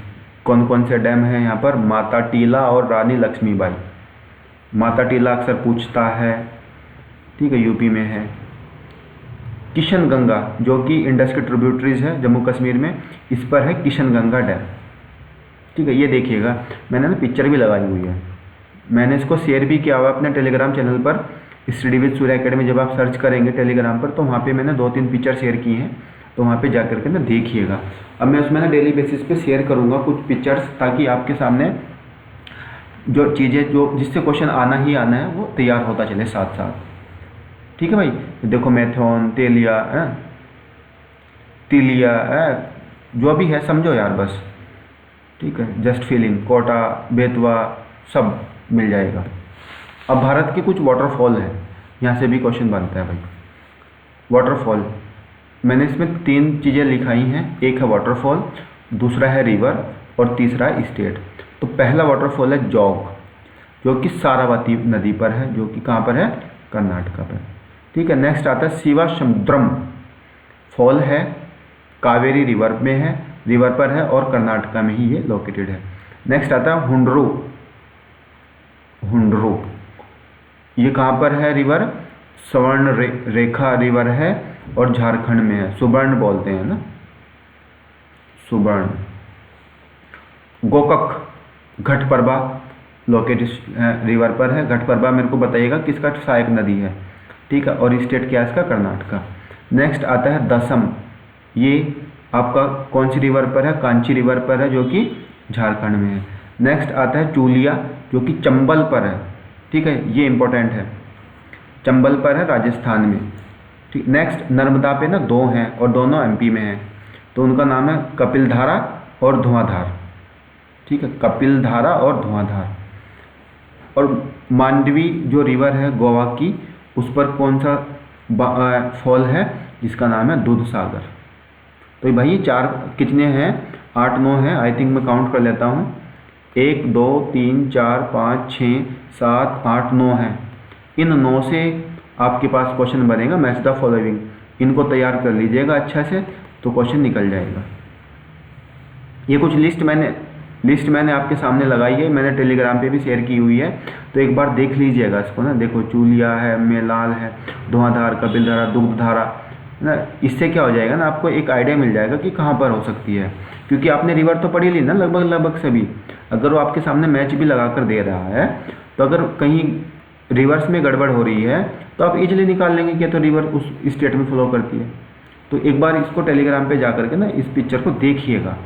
कौन कौन से डैम हैं यहाँ पर, माता टीला और रानी लक्ष्मीबाई। माता टीला अक्सर पूछता है, ठीक है, यूपी में है। किशन गंगा, जो कि इंडस के ट्रिब्यूटरीज है जम्मू कश्मीर में, इस पर है किशन गंगा डैम। ठीक है, ये देखिएगा, मैंने ना पिक्चर भी लगाई हुई है, मैंने इसको शेयर भी किया हुआ अपने टेलीग्राम चैनल पर, स्टडी विद सूर्य एकेडमी। जब आप सर्च करेंगे टेलीग्राम पर तो वहाँ पे मैंने 2-3 पिक्चर शेयर की हैं, तो वहाँ पे जाकर के ना देखिएगा। अब मैं उसमें ना डेली बेसिस पे शेयर करूँगा कुछ पिक्चर्स, ताकि आपके सामने जो चीज़ें जो जिससे क्वेश्चन आना ही आना है वो तैयार होता चले साथ साथ। ठीक है भाई, देखो मैथोन, तेलिया, तिलिया, जो भी है समझो यार बस। ठीक है, जस्ट फीलिंग, कोटा, बेतवा, सब मिल जाएगा। अब भारत के कुछ वाटरफॉल हैं, यहाँ से भी क्वेश्चन बनता है भाई। वाटरफॉल मैंने इसमें 3 चीज़ें लिखाई हैं, एक है वाटरफॉल, दूसरा है रिवर और तीसरा है स्टेट। तो पहला वाटरफॉल है जोग, जो कि सारावती नदी पर है, जो कि कहाँ पर है, कर्नाटका पर। ठीक है, नेक्स्ट आता है शिवासमुद्रम, फॉल है, कावेरी रिवर में है, रिवर पर है और कर्नाटका में ही ये लोकेटेड है। नेक्स्ट आता है हुंडरू, हुंडरू ये कहाँ पर है रिवर, स्वर्ण रेखा रिवर है और झारखंड में है, सुवर्ण बोलते हैं ना, सुवर्ण। गोकक घटप्रभा लोकेटेड रिवर पर है, घटप्रभा मेरे को बताइएगा किसका सहायक नदी है। ठीक है, और स्टेट क्या है इसका, कर्नाटका। नेक्स्ट आता है दसम, ये आपका कौन सी रिवर पर है, कांची रिवर पर है, जो कि झारखंड में है। नेक्स्ट आता है चूलिया, जो कि चंबल पर है। ठीक है, ये इंपॉर्टेंट है, चंबल पर है, राजस्थान में। ठीक, नेक्स्ट नर्मदा पे ना 2 हैं और दोनों MP में हैं, तो उनका नाम है कपिलधारा और धुआंधार। ठीक है, कपिलधारा और धुआंधार। और मांडवी जो रिवर है गोवा की, उस पर कौन सा फॉल है, जिसका नाम है दूध सागर। तो भाई 4 कितने हैं, 8-9 हैं, आई थिंक मैं काउंट कर लेता हूँ, 1 2 3 4 5 6 7 8 9 हैं। इन 9 से आपके पास क्वेश्चन बनेगा मैच द फॉलोइंग, इनको तैयार कर लीजिएगा अच्छा से, तो क्वेश्चन निकल जाएगा। ये कुछ लिस्ट मैंने आपके सामने लगाई है, मैंने टेलीग्राम पे भी शेयर की हुई है, तो एक बार देख लीजिएगा इसको ना। देखो चूलिया है, मेलाल है, धुआंधार, कपिलधारा, दुग्धधारा, ना। इससे क्या हो जाएगा ना, आपको एक आइडिया मिल जाएगा कि कहाँ पर हो सकती है, क्योंकि आपने रिवर तो पढ़ी ली ना लगभग लगभग सभी। अगर वो आपके सामने मैच भी लगा कर दे रहा है तो अगर कहीं रिवर्स में गड़बड़ हो रही है तो आप इजीली निकाल लेंगे कि तो रिवर उस स्टेट में फ्लो करती है। तो एक बार इसको टेलीग्राम पे जा करके ना इस पिक्चर को देखिएगा,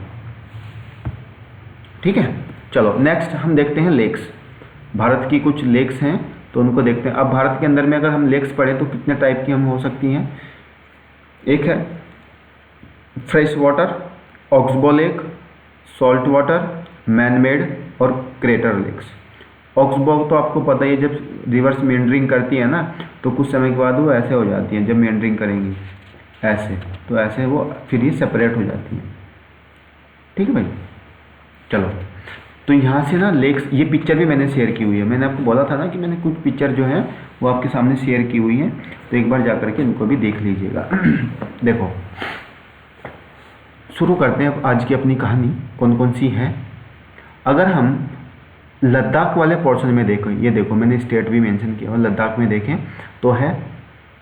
ठीक है। चलो नेक्स्ट हम देखते हैं लेक्स। भारत की कुछ लेक्स हैं तो उनको देखते हैं। अब भारत के अंदर में अगर हम लेक्स पढ़ें तो कितने टाइप की हम हो सकती हैं। एक है fresh water, oxbow lake, salt water, man made और क्रेटर लेक्स। ऑक्सबो तो आपको पता ही है, जब रिवर्स मेंडरिंग करती है ना तो कुछ समय के बाद वो ऐसे हो जाती हैं, जब मेंडरिंग करेंगी ऐसे, तो ऐसे वो फिर ये सेपरेट हो जाती हैं, ठीक है भाई। चलो तो यहाँ से ना लेक्स, ये पिक्चर भी मैंने शेयर की हुई है। मैंने आपको बोला था ना कि मैंने कुछ पिक्चर जो है वो आपके सामने शेयर की हुई है, तो एक बार जा करके इनको भी देख लीजिएगा। देखो शुरू करते हैं आज की अपनी कहानी, कौन कौन सी है। अगर हम लद्दाख वाले पोर्शन में देखें, ये देखो मैंने स्टेट भी मेंशन किया और लद्दाख में देखें तो है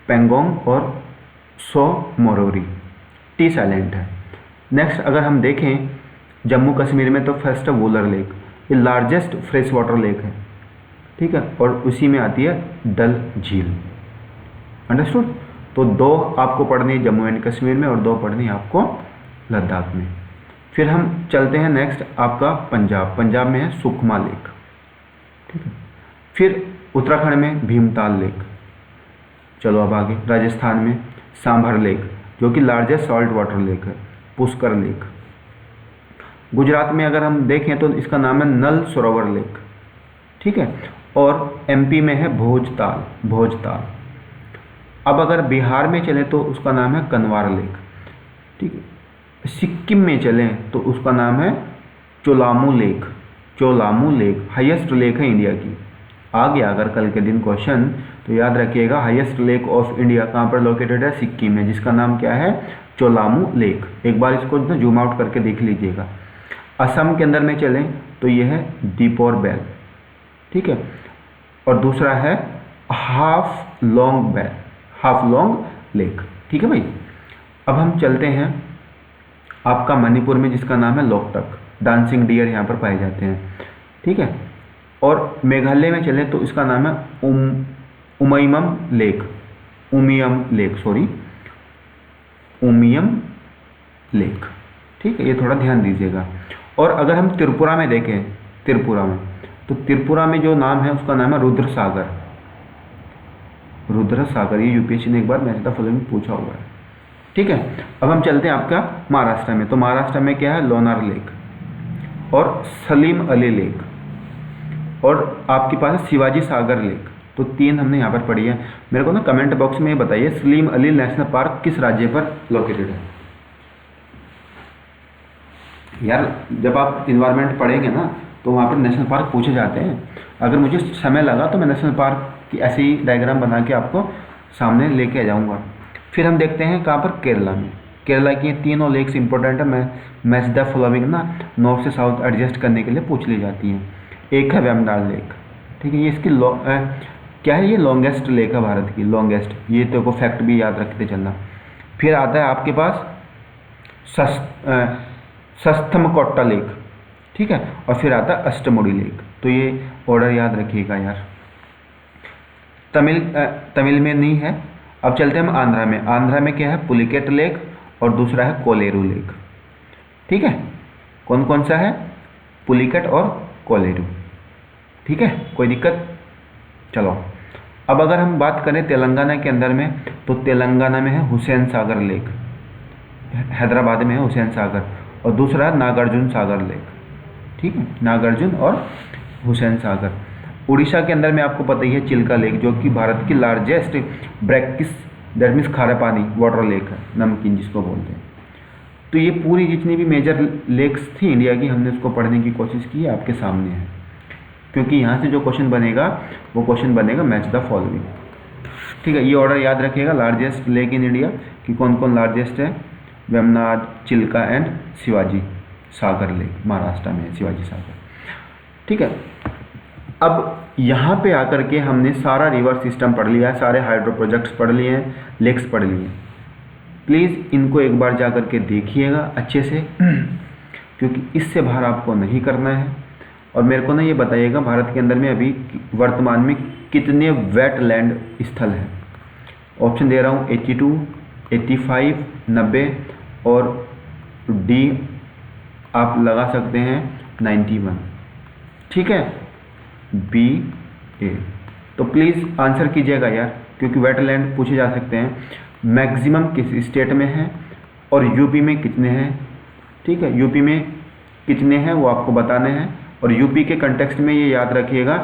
पेंगोंग और सो मोरोरी, टी साइलेंट है। नेक्स्ट अगर हम देखें जम्मू कश्मीर में तो फर्स्ट है वुलर लेक, ये लार्जेस्ट फ्रेश वाटर लेक है, ठीक है, और उसी में आती है डल झील। अंडरस्टूड। तो 2 आपको पढ़नी है जम्मू एंड कश्मीर में और 2 पढ़नी है आपको लद्दाख में। फिर हम चलते हैं नेक्स्ट आपका पंजाब। पंजाब में है सुकमा लेक, ठीक है। फिर उत्तराखंड में भीमताल लेक। चलो अब आगे राजस्थान में सांभर लेक जो कि लार्जेस्ट सॉल्ट वाटर लेक है, पुष्कर लेक। गुजरात में अगर हम देखें तो इसका नाम है नल सरोवर लेक, ठीक है। और एमपी में है भोजताल, भोजताल। अब अगर बिहार में चलें तो उसका नाम है कनवार लेक, ठीक है। सिक्किम में चलें तो उसका नाम है Cholamu lake, Cholamu lake highest lake है इंडिया की। आ गया अगर कल के दिन क्वेश्चन तो याद रखिएगा, हाईएस्ट लेक ऑफ इंडिया कहाँ पर लोकेटेड है, सिक्किम में, जिसका नाम क्या है चोलामू लेक। एक बार इसको जूम आउट करके देख लीजिएगा। असम के अंदर में चलें तो यह है दीपोर बैल, ठीक है। और दूसरा है हाफ लॉन्ग बैल, हाफ लॉन्ग लेक, ठीक है भाई। अब हम चलते हैं आपका मणिपुर में जिसका नाम है लोकटक, डांसिंग डियर यहाँ पर पाए जाते हैं, ठीक है। और मेघालय में चले तो इसका नाम है Umiam lake, Umiam lake, sorry Umiam lake, ठीक है। ये थोड़ा ध्यान दीजिएगा। और अगर हम त्रिपुरा में देखें, त्रिपुरा में तो त्रिपुरा में जो नाम है उसका नाम है रुद्र सागर, रुद्र सागर। ये यूपीएससी ने एक बार मैच द फॉलोइंग पूछा हुआ है, ठीक है। अब हम चलते हैं आपका महाराष्ट्र में। तो महाराष्ट्र में क्या है लोनार लेक और सलीम अली लेक, और आपके पास है शिवाजी सागर लेक। तो 3 हमने यहाँ पर पढ़ी है। मेरे को ना कमेंट बॉक्स में बताइए सलीम अली नेशनल पार्क किस राज्य पर लोकेटेड है। यार जब आप इन्वायरमेंट पढ़ेंगे ना तो वहाँ पर नेशनल पार्क पूछे जाते हैं। अगर मुझे समय लगा तो मैं नेशनल पार्क की ऐसे ही डायग्राम बना के आपको सामने लेके आ जाऊँगा। फिर हम देखते हैं कहाँ पर केरला में। केरला की 3 लेक्स इंपॉर्टेंट है, मैं मैच द फॉलोइंग ना नॉर्थ से साउथ एडजस्ट करने के लिए पूछ ली जाती हैं। एक है वेम्बनाड लेक, ठीक है। ये इसकी क्या है, ये लॉन्गेस्ट लेक है भारत की, लॉन्गेस्ट। ये तो को फैक्ट भी याद रखते चलना। फिर आता है आपके पास सस्थमकोट्टा लेक, ठीक है। और फिर आता है अष्टमुडी लेक। तो ये ऑर्डर याद रखिएगा यार। तमिल में नहीं है। अब चलते हैं हम आंध्रा में। आंध्रा में क्या है पुलिकेट लेक और दूसरा है कोलेरू लेक, ठीक है। कौन कौन सा है, पुलिकेट और कोलेरू, ठीक है, कोई दिक्कत। चलो अब अगर हम बात करें तेलंगाना के अंदर में तो तेलंगाना में है हुसैन सागर लेक, हैदराबाद में है हुसैन सागर, और दूसरा है नागार्जुन सागर लेक, ठीक है, नागार्जुन और हुसैन सागर। उड़ीसा के अंदर में आपको पता ही है चिल्का लेक जो कि भारत की लार्जेस्ट ब्रैकिस दैट मीन्स खारे पानी वाटर लेक है, नमकीन जिसको बोलते हैं। तो ये पूरी जितनी भी मेजर लेक्स थी इंडिया की हमने उसको पढ़ने की कोशिश की है, आपके सामने है। क्योंकि यहाँ से जो क्वेश्चन बनेगा वो क्वेश्चन बनेगा मैच द फॉलोइंग, ठीक है। ये ऑर्डर याद रखिएगा। लार्जेस्ट लेक इन इंडिया कि कौन कौन लार्जेस्ट है, वेमनाड, चिल्का एंड शिवाजी सागर लेक, महाराष्ट्र में है शिवाजी सागर, ठीक है। अब यहाँ पे आकर के हमने सारा रिवर सिस्टम पढ़ लिया है, सारे हाइड्रो प्रोजेक्ट्स पढ़ लिए हैं, लेक्स पढ़ लिए हैं, प्लीज़ इनको एक बार जा कर के देखिएगा अच्छे से, क्योंकि इससे बाहर आपको नहीं करना है। और मेरे को ना ये बताइएगा भारत के अंदर में अभी वर्तमान में कितने वेटलैंड स्थल हैं। ऑप्शन दे रहा हूँ 82, 85, 90 और डी आप लगा सकते हैं 91। ठीक है, बी ए। तो प्लीज़ आंसर कीजिएगा यार, क्योंकि वेटलैंड पूछे जा सकते हैं। मैक्सिमम किस स्टेट में है और यूपी में कितने हैं। ठीक है, यूपी में कितने हैं वो आपको बताने हैं, और यूपी के कंटेक्स्ट में ये याद रखिएगा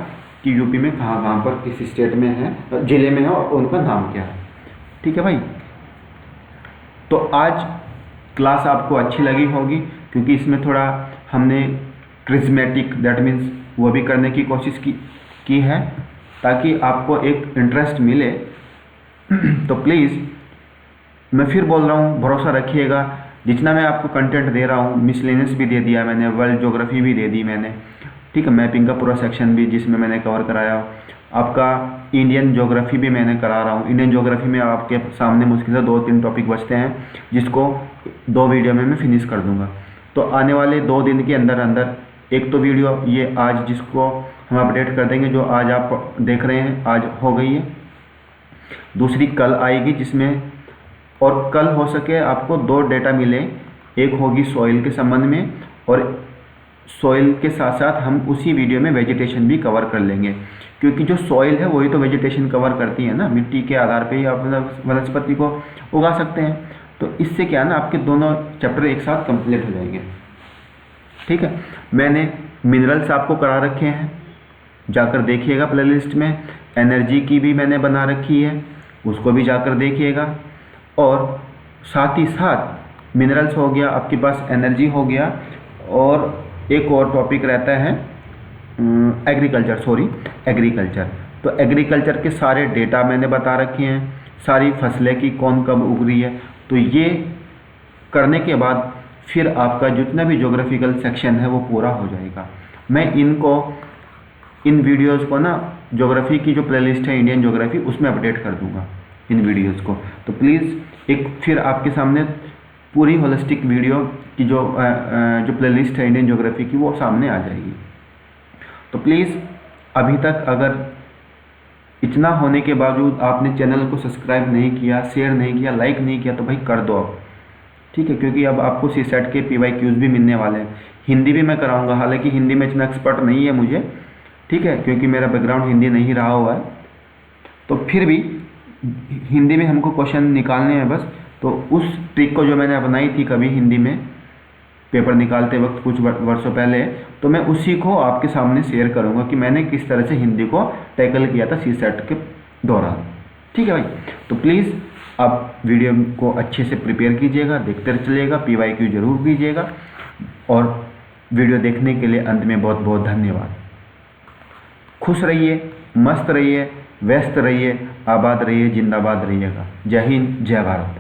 कि यूपी में कहाँ कहाँ पर किस स्टेट में है, ज़िले में है और उनका नाम क्या है। ठीक है भाई, तो आज क्लास आपको अच्छी लगी होगी, क्योंकि इसमें थोड़ा हमने ट्रिज्मेटिक दैट मीन्स वो भी करने की कोशिश की है, ताकि आपको एक इंटरेस्ट मिले। तो प्लीज़ मैं फिर बोल रहा हूँ, भरोसा रखिएगा। जितना मैं आपको कंटेंट दे रहा हूँ, मिसलेनियस भी दे दिया मैंने, वर्ल्ड ज्योग्राफी भी दे दी मैंने, ठीक है, मैपिंग का पूरा सेक्शन भी जिसमें मैंने कवर कराया, आपका इंडियन ज्योग्राफी भी मैंने करा रहा हूँ। इंडियन ज्योग्राफी में आपके सामने मुश्किल से 2-3 टॉपिक बचते हैं, जिसको 2 वीडियो में मैं फिनिश कर दूँगा। तो आने वाले 2 दिन के अंदर अंदर एक तो वीडियो ये आज जिसको हम अपडेट कर देंगे, जो आज आप देख रहे हैं आज हो गई है, दूसरी कल आएगी जिसमें, और कल हो सके आपको 2 डेटा मिले, एक होगी सॉइल के संबंध में, और सॉइल के साथ साथ हम उसी वीडियो में वेजिटेशन भी कवर कर लेंगे, क्योंकि जो सॉइल है वही तो वेजिटेशन कवर करती है ना, मिट्टी के आधार पे ही आप वनस्पति को उगा सकते हैं। तो इससे क्या है ना, आपके दोनों चैप्टर एक साथ कंप्लीट हो जाएंगे। ठीक है, मैंने मिनरल्स आपको करा रखे हैं, जाकर देखिएगा प्लेलिस्ट में। एनर्जी की भी मैंने बना रखी है, उसको भी जाकर देखिएगा। और साथ ही साथ मिनरल्स हो गया आपके पास, एनर्जी हो गया, और एक और टॉपिक रहता है एग्रीकल्चर। तो एग्रीकल्चर के सारे डेटा मैंने बता रखे हैं, सारी फसलें की कौन कब उग रही है। तो ये करने के बाद फिर आपका जितना भी ज्योग्राफिकल सेक्शन है वो पूरा हो जाएगा। मैं इन वीडियोज़ को ना, ज्योग्राफी की जो प्लेलिस्ट है इंडियन ज्योग्राफी, उसमें अपडेट कर दूंगा इन वीडियोज़ को। तो प्लीज़ एक फिर आपके सामने पूरी होलिस्टिक वीडियो की जो प्लेलिस्ट है इंडियन ज्योग्राफी की, वो सामने आ जाएगी। तो प्लीज़ अभी तक अगर इतना होने के बावजूद आपने चैनल को सब्सक्राइब नहीं किया, शेयर नहीं किया, लाइक नहीं किया, तो भाई कर दो अब। ठीक है, क्योंकि अब आपको सीसेट के PYQs भी मिलने वाले हैं। हिंदी भी मैं कराऊंगा, हालांकि हिंदी में इतना एक्सपर्ट नहीं है मुझे, ठीक है, क्योंकि मेरा बैकग्राउंड हिंदी नहीं रहा हुआ है। तो फिर भी हिंदी में हमको क्वेश्चन निकालने हैं बस। तो उस ट्रिक को जो मैंने अपनाई थी कभी हिंदी में पेपर निकालते वक्त कुछ वर्षों पहले, तो मैं उसी को आपके सामने शेयर करूंगा कि मैंने किस तरह से हिंदी को टैकल किया था सीसेट के दौरान। ठीक है भाई, तो प्लीज़ आप वीडियो को अच्छे से प्रिपेयर कीजिएगा, देखते चलिएगा, PYQ जरूर कीजिएगा। और वीडियो देखने के लिए अंत में बहुत बहुत धन्यवाद। खुश रहिए, मस्त रहिए, व्यस्त रहिए, आबाद रहिए, जिंदाबाद रहिएगा। जय हिंद, जय भारत।